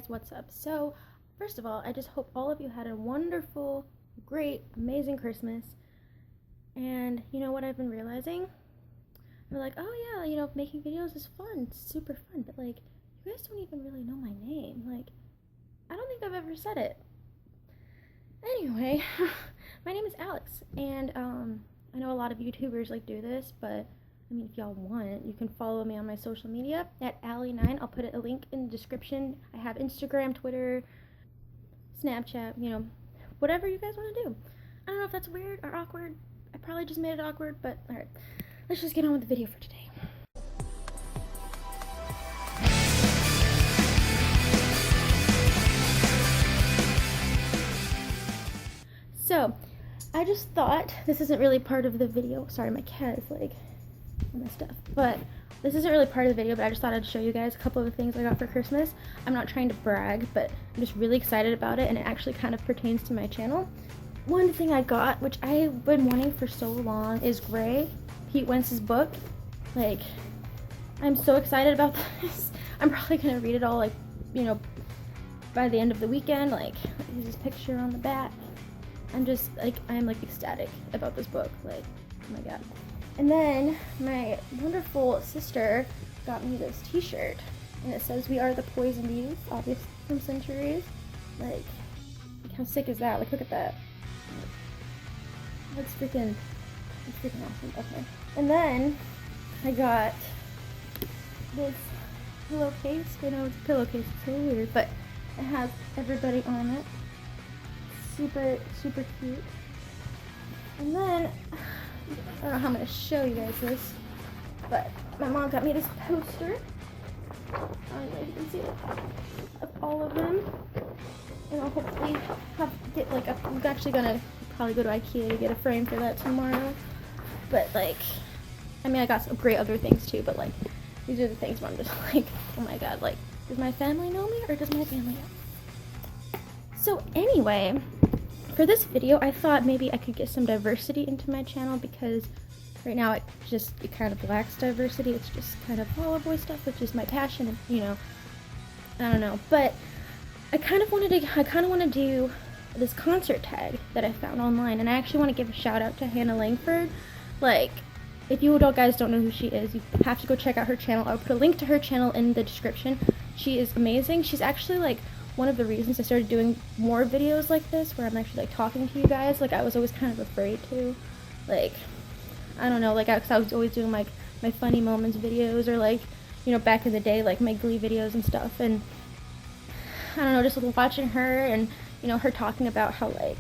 What's up? So, first of all, I just hope all of you had a wonderful, great, amazing Christmas. And you know what I've been realizing? We're like, oh yeah, making videos is fun, it's super fun, but like, you guys don't even really know my name. Like, I don't think I've ever said it. Anyway, my name is Alex, and I know a lot of YouTubers like do this, but I mean, if y'all want, you can follow me on my social media at Allie9. I'll put a link in the description. I have Instagram, Twitter, Snapchat, whatever you guys want to do. I don't know if that's weird or awkward. I probably just made it awkward, but alright. Let's just get on with the video for today. So, I just thought, this isn't really part of the video. Sorry, my cat is like on my stuff. But this isn't really part of the video, but I just thought I'd show you guys a couple of the things I got for Christmas. I'm not trying to brag, but I'm just really excited about it, and it actually kind of pertains to my channel. One thing I got, which I've been wanting for so long, is Gray, Pete Wentz's book. Like, I'm so excited about this. I'm probably gonna read it all, like, by the end of the weekend. Like, here's his picture on the back. I'm ecstatic about this book. Like, oh my god. And then my wonderful sister got me this t-shirt, and it says, "We are the poisoned youth," obviously from Centuries. Like how sick is that? Like, look at that. That's freaking awesome. Okay. And then I got this pillowcase. I know it's a pillowcase, it's so weird, but it has everybody on it. Super, super cute. And then, I don't know how I'm going to show you guys this, but my mom got me this poster. I don't know if you can see it, of all of them. And I'll hopefully I'm actually going to probably go to IKEA to get a frame for that tomorrow. But like, I mean, I got some great other things too, but like, these are the things where I'm just like, oh my god, like, does my family know me, or does my family know? So anyway, for this video, I thought maybe I could get some diversity into my channel, because right now it kind of lacks diversity. It's just kind of Fall Out Boy stuff, which is my passion, and I don't know. But I kind of want to do this concert tag that I found online, and I actually want to give a shout out to Hannah Langford. Like, if you guys don't know who she is, you have to go check out her channel. I'll put a link to her channel in the description. She is amazing. She's actually like one of the reasons I started doing more videos like this, where I'm actually like talking to you guys. Like, I was always kind of afraid to, like, I don't know, like, cause I was always doing like my funny moments videos, or like, back in the day, like my Glee videos and stuff. And I don't know, just watching her, and her talking about how, like,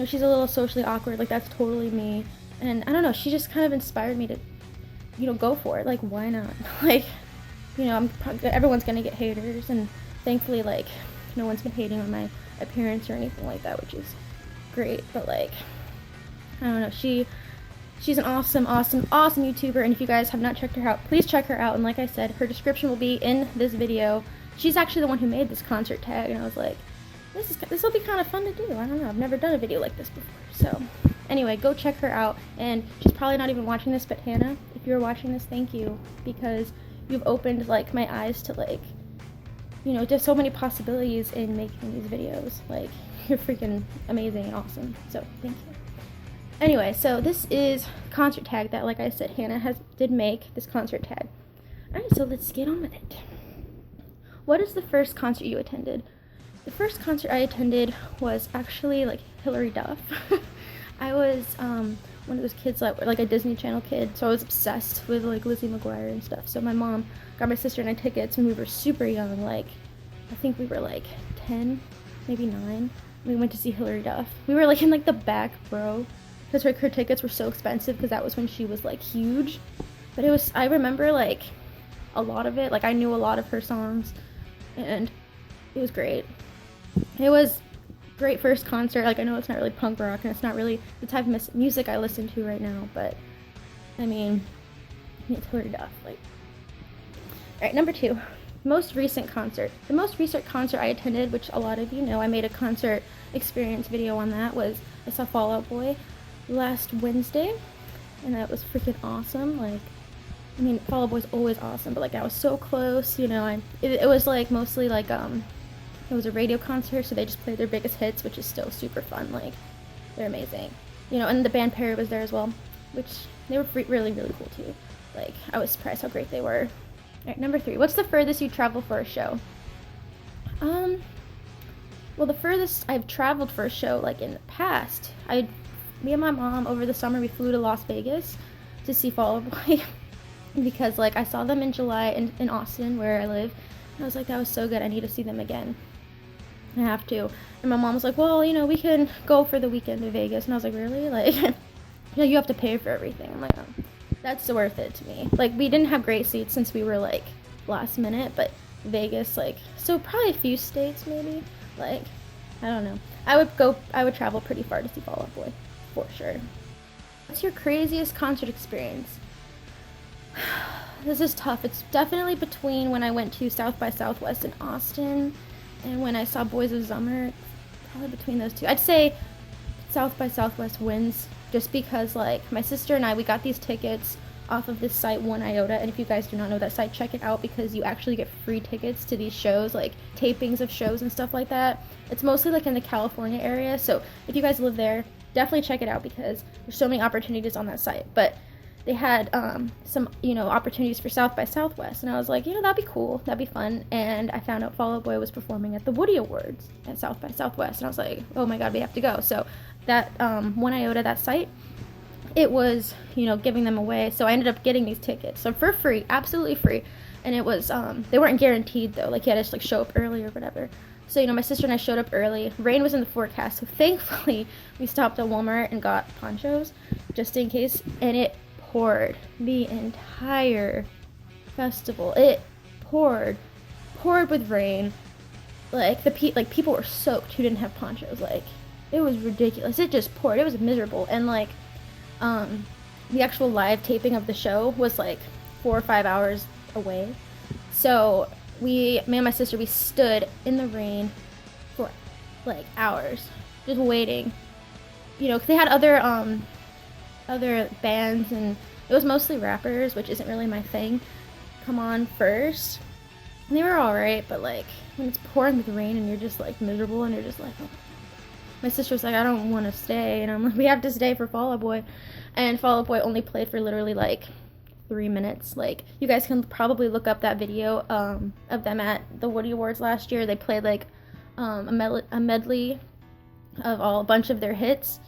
she's a little socially awkward. Like, that's totally me. And I don't know, she just kind of inspired me to, go for it. Like, why not? Like, everyone's gonna get haters, and thankfully, like, no one's been hating on my appearance or anything like that, which is great. But like, I don't know, she's an awesome YouTuber, and if you guys have not checked her out, please check her out. And like I said, her description will be in this video. She's actually the one who made this concert tag, and I was like, this will be kind of fun to do. I don't know, I've never done a video like this before. So anyway, go check her out. And she's probably not even watching this, but Hannah, if you're watching this, thank you, because you've opened like my eyes to, like, there's so many possibilities in making these videos. Like, you're freaking amazing and awesome. So thank you. Anyway, so this is concert tag that, like I said, Hannah did make this concert tag. Alright, so let's get on with it. What is the first concert you attended? The first concert I attended was actually like Hilary Duff. I was one of those kids that were like a Disney Channel kid, so I was obsessed with like Lizzie McGuire and stuff. So my mom got my sister and I tickets when we were super young. Like, I think we were like 10, maybe 9. We went to see Hilary Duff. We were like in like the back row, because her tickets were so expensive, because that was when she was like huge. But I remember like a lot of it. Like, I knew a lot of her songs, and it was great. It was great first concert. Like, I know it's not really punk rock, and it's not really the type of music I listen to right now, but I mean, it's Hilary Duff. Like, alright, number 2, most recent concert. The most recent concert I attended, which a lot of you know, I made a concert experience video on that, was I saw Fall Out Boy last Wednesday, and that was freaking awesome. Like, I mean, Fall Out Boy's always awesome, but like, I was so close. It was like mostly like It was a radio concert, so they just played their biggest hits, which is still super fun. Like, they're amazing. You know, and the band Perry was there as well, which they were really, really cool too. Like, I was surprised how great they were. Alright, number 3. What's the furthest you travel for a show? Well, the furthest I've traveled for a show, like in the past, me and my mom over the summer, we flew to Las Vegas to see Fall Out Boy because, like, I saw them in July in Austin, where I live, and I was like, that was so good, I need to see them again. I have to. And my mom was like, well, you know, we can go for the weekend to Vegas, and I was like, really? Like, you know, you have to pay for everything. I'm like, oh, that's worth it to me. Like, we didn't have great seats since we were, like, last minute, but Vegas, like, so probably a few states, maybe. Like, I don't know. I would travel pretty far to see Fall Out Boy, for sure. What's your craziest concert experience? This is tough. It's definitely between when I went to South by Southwest in Austin and when I saw Boys of Summer. It's probably between those two. I'd say South by Southwest wins, just because, like, my sister and I, we got these tickets off of this site, 1iota, and if you guys do not know that site, check it out, because you actually get free tickets to these shows, like tapings of shows and stuff like that. It's mostly like in the California area, so if you guys live there, definitely check it out, because there's so many opportunities on that site. But they had some, you know, opportunities for South by Southwest, and I was like, you know, that'd be cool, that'd be fun. And I found out Fall Out Boy was performing at the Woody Awards at South by Southwest, and I was like, oh my god, we have to go. So that 1iota, that site, it was, you know, giving them away, so I ended up getting these tickets, so for free, absolutely free. And it was they weren't guaranteed though, like you had to just, like, show up early or whatever. So, you know, my sister and I showed up early. Rain was in the forecast, so thankfully we stopped at Walmart and got ponchos just in case, and it poured the entire festival. It poured with rain. Like, people were soaked who didn't have ponchos. Like, it was ridiculous. It just poured. It was miserable. And, like, the actual live taping of the show was like 4 or 5 hours away. So me and my sister, we stood in the rain for like hours, just waiting. You know, 'cause they had other bands, and it was mostly rappers, which isn't really my thing, come on first. And they were alright, but like when it's pouring with rain and you're just like miserable and you're just like, oh. My sister was like, I don't want to stay, and I'm like, we have to stay for Fall Out Boy. And Fall Out Boy only played for literally like 3 minutes. Like, you guys can probably look up that video of them at the Woody Awards last year. They played like a medley of a bunch of their hits.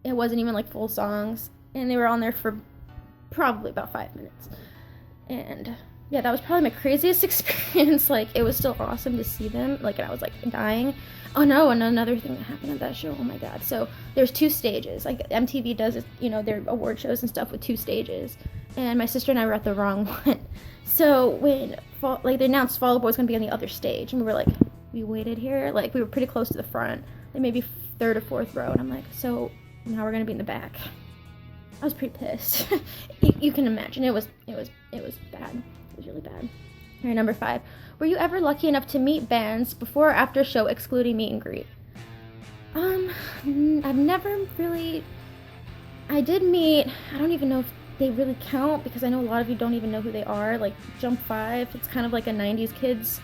It wasn't even like full songs, and they were on there for probably about 5 minutes. And yeah, that was probably my craziest experience. Like, it was still awesome to see them, like, and I was like dying. Oh no, and another thing that happened at that show, oh my god. So there's 2 stages. Like, MTV does, you know, their award shows and stuff with 2 stages, and my sister and I were at the wrong one. So when they announced Fall Out Boy was gonna be on the other stage, and we were like, we waited here, like, we were pretty close to the front, like maybe 3rd or 4th row, and I'm like, so now we're gonna be in the back. I was pretty pissed. You can imagine, it was bad. It was really bad. Alright, number 5. Were you ever lucky enough to meet bands before or after show, excluding meet and greet? I've never really... I did meet... I don't even know if they really count, because I know a lot of you don't even know who they are. Like, Jump 5, it's kind of like a 90s kids...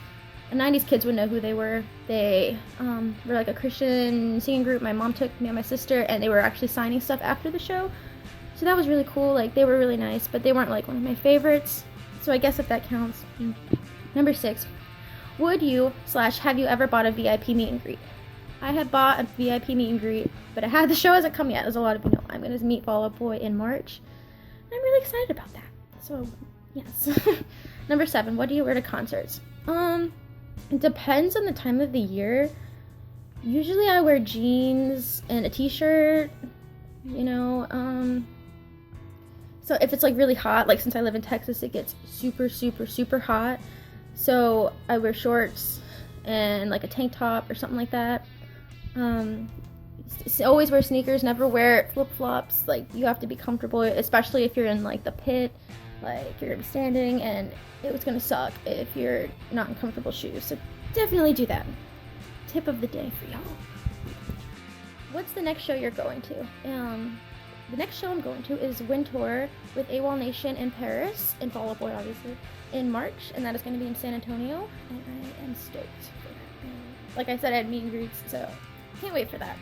The 90s kids would know who they were. They were like a Christian singing group. My mom took me and my sister, and they were actually signing stuff after the show. So that was really cool. Like, they were really nice, but they weren't like one of my favorites. So I guess if that counts. Number 6. Would you / have you ever bought a VIP meet and greet? I had bought a VIP meet and greet, but the show hasn't come yet. As a lot of you know, I'm going to meet Fall Out Boy in March. I'm really excited about that. So, yes. Number 7. What do you wear to concerts? It depends on the time of the year. Usually I wear jeans and a t-shirt, you know, so if it's like really hot, like since I live in Texas, it gets super, super, super hot. So I wear shorts and like a tank top or something like that. Always wear sneakers, never wear flip-flops. Like, you have to be comfortable, especially if you're in like the pit, like you're gonna be standing, and it was gonna suck if you're not in comfortable shoes. So definitely do that. Tip of the day for y'all. What's the next show you're going to? The next show I'm going to is Wind Tour with AWOL Nation in Paris, and Fall Out Boy obviously, in March, and that is going to be in San Antonio, and I am stoked for that. like I said, I had meet and greets, so can't wait for that.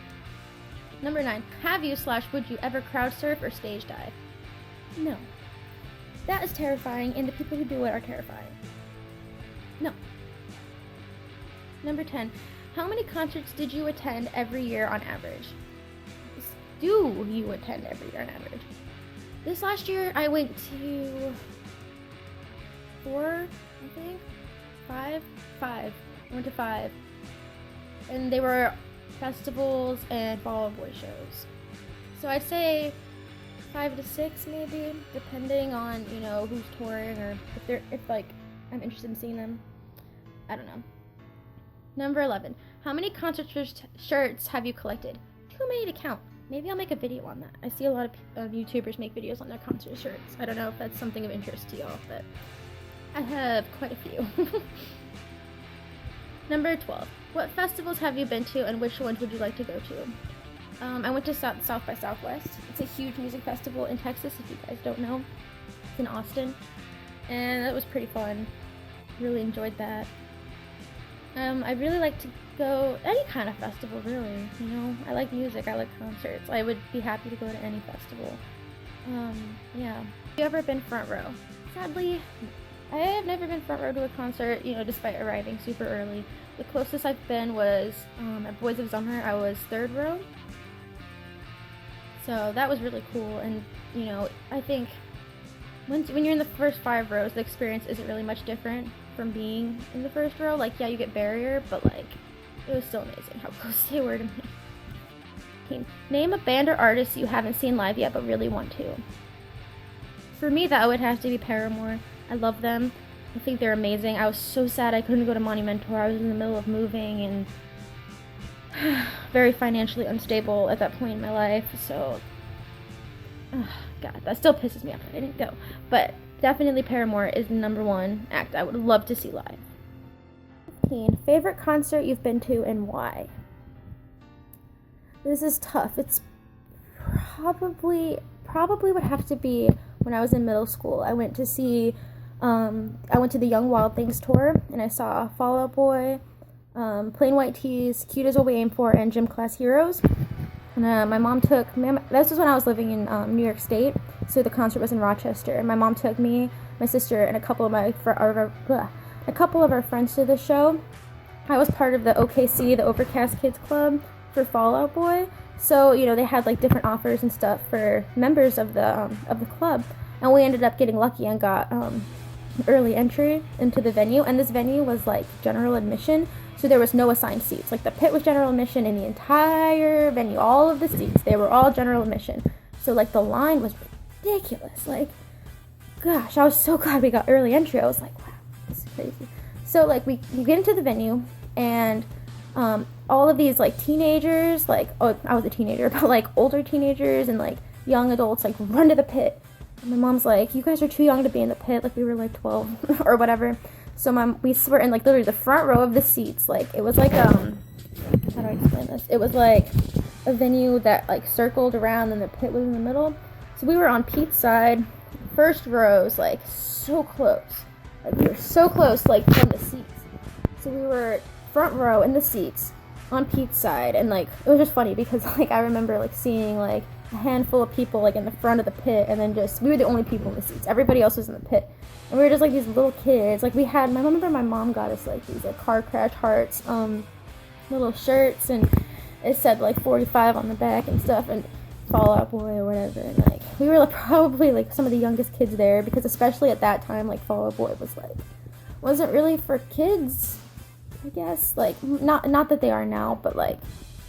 Number 9, have you / would you ever crowd surf or stage dive? No. That is terrifying, and the people who do it are terrifying. No. Number 10, how many concerts did you attend every year on average? Do you attend every year on average? This last year, I went to 4, I think? 5? 5. I went to 5. And they were festivals and Fall Out Boy shows. So I'd say 5 to 6 maybe, depending on, you know, who's touring or if I'm interested in seeing them. I don't know. Number 11, how many concert shirts have you collected? Too many to count. Maybe I'll make a video on that. I see a lot of YouTubers make videos on their concert shirts. I don't know if that's something of interest to y'all, but I have quite a few. Number 12, what festivals have you been to and which ones would you like to go to? I went to South by Southwest. It's a huge music festival in Texas, if you guys don't know. It's in Austin, and it was pretty fun. Really enjoyed that. I really like to go any kind of festival, really. You know, I like music, I like concerts. I would be happy to go to any festival. Yeah. Have you ever been front row? Sadly, I have never been front row to a concert, you know, despite arriving super early. The closest I've been was at Boys of Summer. I was 3rd row. So that was really cool, and, you know, I think when you're in the first 5 rows, the experience isn't really much different from being in the first row. Like, yeah, you get barrier, but, like, it was still amazing how close they were to me. Name a band or artist you haven't seen live yet but really want to. For me, that would have to be Paramore. I love them. I think they're amazing. I was so sad I couldn't go to Monumental. I was in the middle of moving and very financially unstable at that point in my life, so God, that still pisses me off that I didn't go. But definitely Paramore is the number 1 act I would love to see live. 15. Favorite concert you've been to and why? This is tough. It's probably would have to be when I was in middle school. I went to the Young Wild Things tour, and I saw Fall Out Boy, Plain White Tees, Cute Is What We Aim For, and Gym Class Heroes. And my mom took me. This was when I was living in New York State, so the concert was in Rochester. And my mom took me, my sister, and a couple of our friends to the show. I was part of the OKC, the Overcast Kids Club, for Fall Out Boy. So, you know, they had like different offers and stuff for members of the club, and we ended up getting lucky and got early entry into the venue. And this venue was like general admission. So there was no assigned seats. Like, the pit was general admission, and the entire venue, all of the seats, they were all general admission. So, like, the line was ridiculous. Like, gosh, I was so glad we got early entry. I was like, wow, this is crazy. So, like, we get into the venue, and all of these, like, teenagers, like, oh, I was a teenager, but, like, older teenagers and, like, young adults, like, run to the pit. And my mom's like, you guys are too young to be in the pit. Like, we were, like, 12 or whatever. So we were in, like, literally the front row of the seats. Like, it was like, how do I explain this? It was like a venue that, like, circled around, and the pit was in the middle. So we were on Pete's side, first rows, like, so close. Like, we were so close, like, from the seats. So we were front row in the seats on Pete's side, and, like, it was just funny because, like, I remember, like, seeing, like, a handful of people, like, in the front of the pit, and then we were the only people in the seats. Everybody else was in the pit. And we were just, like, these little kids. Like, I remember my mom got us, like, these, like, car crash hearts, little shirts, and it said, like, 45 on the back and stuff, and Fall Out Boy or whatever. And, like, we were, like, probably, like, some of the youngest kids there, because especially at that time, like, Fall Out Boy was, like, wasn't really for kids, I guess. Like, not that they are now, but, like,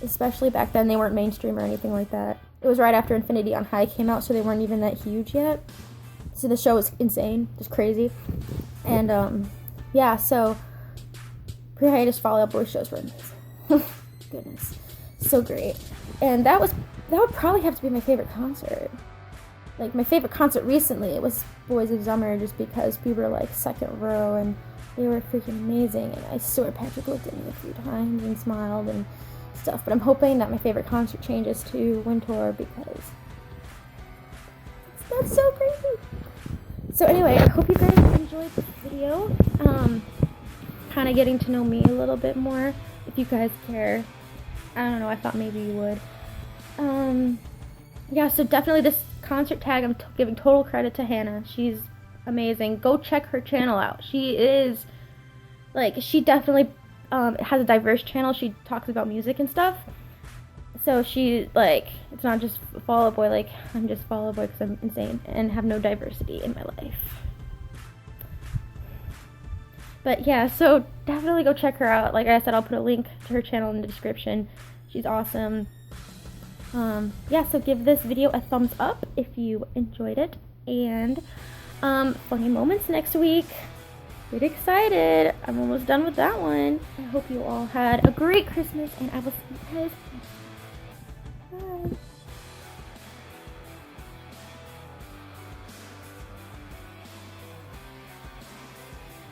especially back then, they weren't mainstream or anything like that. It was right after Infinity on High came out, so they weren't even that huge yet. So the show was insane, just crazy. And, yeah, so pre-hiatus Fall Out Boy shows were amazing. Goodness. So great. And that would probably have to be my favorite concert. Like, my favorite concert recently, it was Boys of Summer, just because we were, like, 2nd row, and they were freaking amazing. And I swear Patrick looked at me a few times and smiled and stuff. But I'm hoping that my favorite concert changes to Wind Tour, because that's so crazy. So anyway, I hope you guys enjoyed this video. kind of getting to know me a little bit more. If you guys care, I don't know, I thought maybe you would. Yeah, so definitely this concert tag, I'm giving total credit to Hannah. She's amazing. Go check her channel out. She is, like, she definitely has a diverse channel. She talks about music and stuff. So she, like, it's not just Fall Out Boy, like, I'm just Fall Out Boy because I'm insane and have no diversity in my life. But yeah, so definitely go check her out. Like I said, I'll put a link to her channel in the description. She's awesome. Yeah, so give this video a thumbs up if you enjoyed it. And funny moments next week. Get excited. I'm almost done with that one. I hope you all had a great Christmas, and I will see you guys next time. Bye.